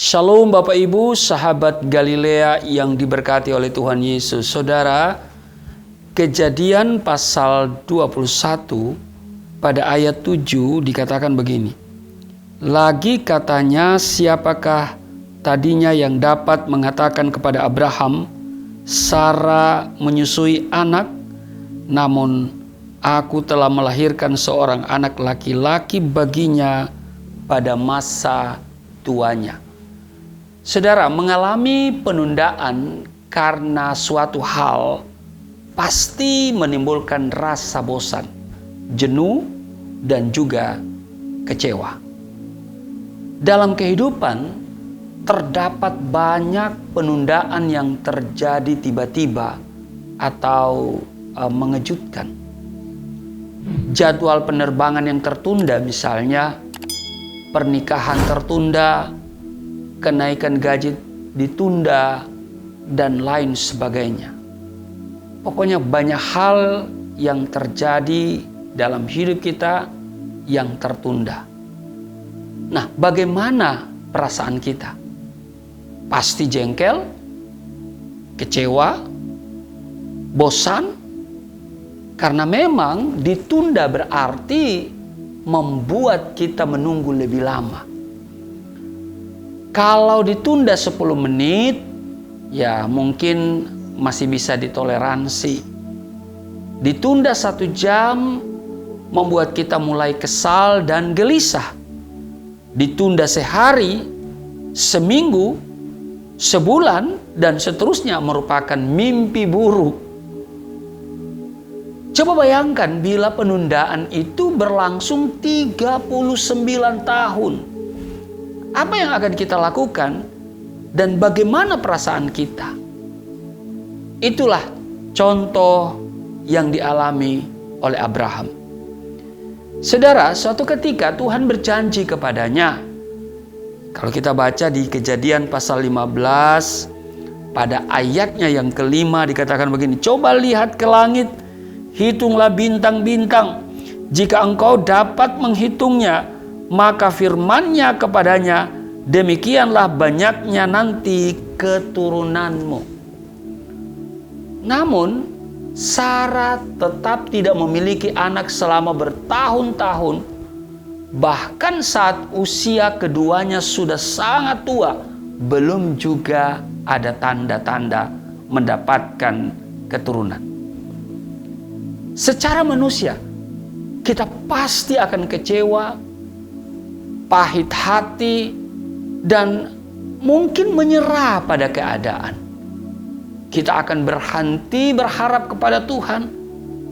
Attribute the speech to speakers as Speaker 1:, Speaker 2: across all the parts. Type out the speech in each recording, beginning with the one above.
Speaker 1: Shalom Bapak Ibu, sahabat Galilea yang diberkati oleh Tuhan Yesus. Saudara, Kejadian pasal 21 pada ayat 7 dikatakan begini. Lagi katanya, siapakah tadinya yang dapat mengatakan kepada Abraham, Sarah menyusui anak, namun aku telah melahirkan seorang anak laki-laki baginya pada masa tuanya. Saudara, mengalami penundaan karena suatu hal pasti menimbulkan rasa bosan, jenuh, dan juga kecewa. Dalam kehidupan, terdapat banyak penundaan yang terjadi tiba-tiba atau mengejutkan. Jadwal penerbangan yang tertunda, misalnya pernikahan tertunda, kenaikan gaji ditunda, dan lain sebagainya. Pokoknya banyak hal yang terjadi dalam hidup kita yang tertunda. Nah, bagaimana perasaan kita? Pasti jengkel, kecewa, bosan, karena memang ditunda berarti membuat kita menunggu lebih lama. Kalau ditunda 10 menit, ya mungkin masih bisa ditoleransi. Ditunda 1 jam, membuat kita mulai kesal dan gelisah. Ditunda sehari, seminggu, sebulan, dan seterusnya merupakan mimpi buruk. Coba bayangkan bila penundaan itu berlangsung 39 tahun. Apa yang akan kita lakukan dan bagaimana perasaan kita? Itulah contoh yang dialami oleh Abraham. Saudara, suatu ketika Tuhan berjanji kepadanya. Kalau kita baca di Kejadian pasal 15, pada ayatnya yang kelima dikatakan begini, coba lihat ke langit, hitunglah bintang-bintang. Jika engkau dapat menghitungnya, maka firman-Nya kepadanya, demikianlah banyaknya nanti keturunanmu. Namun, Sarah tetap tidak memiliki anak selama bertahun-tahun. Bahkan saat usia keduanya sudah sangat tua, belum juga ada tanda-tanda mendapatkan keturunan. Secara manusia, kita pasti akan kecewa, pahit hati, dan mungkin menyerah pada keadaan. Kita akan berhenti berharap kepada Tuhan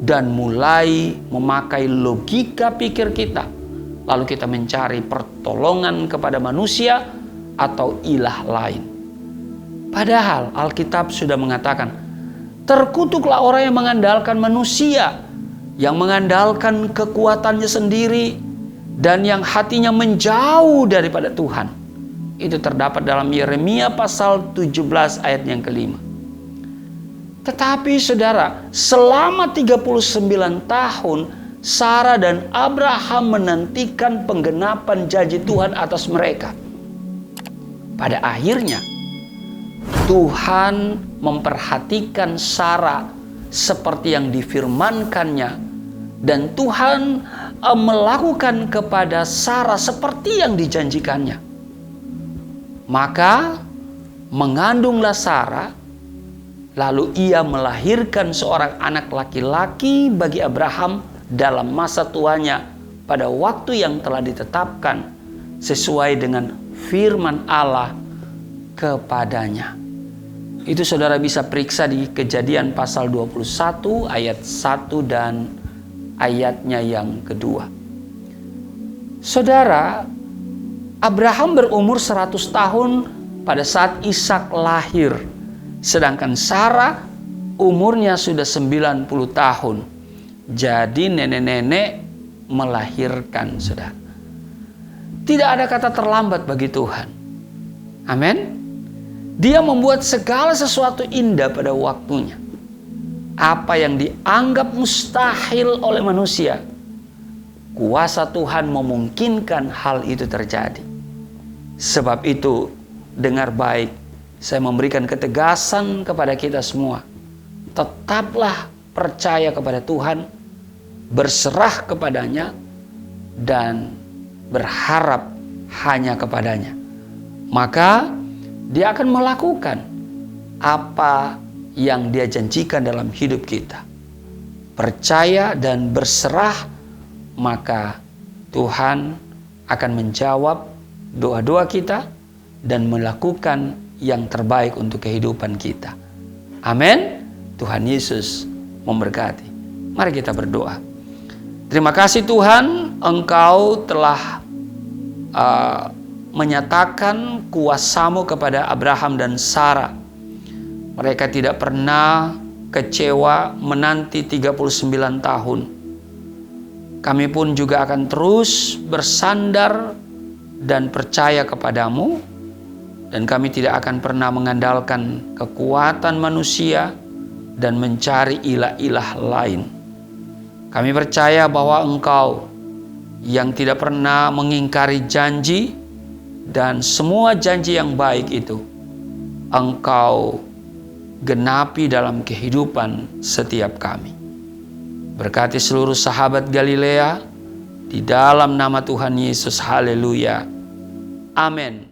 Speaker 1: dan mulai memakai logika pikir kita. Lalu kita mencari pertolongan kepada manusia atau ilah lain. Padahal Alkitab sudah mengatakan, terkutuklah orang yang mengandalkan manusia, yang mengandalkan kekuatannya sendiri, dan yang hatinya menjauh daripada Tuhan. Itu terdapat dalam Yeremia pasal 17 ayat yang kelima. Tetapi saudara, selama 39 tahun Sarah dan Abraham menantikan penggenapan janji Tuhan atas mereka. Pada akhirnya Tuhan memperhatikan Sarah seperti yang difirmankannya, dan Tuhan melakukan kepada Sarah seperti yang dijanjikannya. Maka mengandunglah Sarah, lalu ia melahirkan seorang anak laki-laki bagi Abraham dalam masa tuanya pada waktu yang telah ditetapkan sesuai dengan firman Allah kepadanya. Itu saudara bisa periksa di Kejadian pasal 21 ayat 1 dan ayatnya yang kedua. Saudara, Abraham berumur 100 tahun pada saat Ishak lahir. Sedangkan Sarah umurnya sudah 90 tahun. Jadi nenek-nenek melahirkan, saudara. Tidak ada kata terlambat bagi Tuhan. Amin. Dia membuat segala sesuatu indah pada waktunya. Apa yang dianggap mustahil oleh manusia, kuasa Tuhan memungkinkan hal itu terjadi. Sebab itu dengar baik. Saya memberikan ketegasan kepada kita semua. Tetaplah percaya kepada Tuhan, berserah kepadanya, dan berharap hanya kepadanya. Maka Dia akan melakukan apa yang Dia janjikan dalam hidup kita. Percaya dan berserah, maka Tuhan akan menjawab doa-doa kita dan melakukan yang terbaik untuk kehidupan kita. Amin. Tuhan Yesus memberkati. Mari kita berdoa. Terima kasih Tuhan, Engkau telah menyatakan kuasa-Mu kepada Abraham dan Sarah. Mereka tidak pernah kecewa menanti 39 tahun. Kami pun juga akan terus bersandar dan percaya kepadamu, dan kami tidak akan pernah mengandalkan kekuatan manusia dan mencari ilah-ilah lain. Kami percaya bahwa Engkau yang tidak pernah mengingkari janji, dan semua janji yang baik itu Engkau genapi dalam kehidupan setiap kami. Berkati seluruh sahabat Galilea di dalam nama Tuhan Yesus. Haleluya. Amin.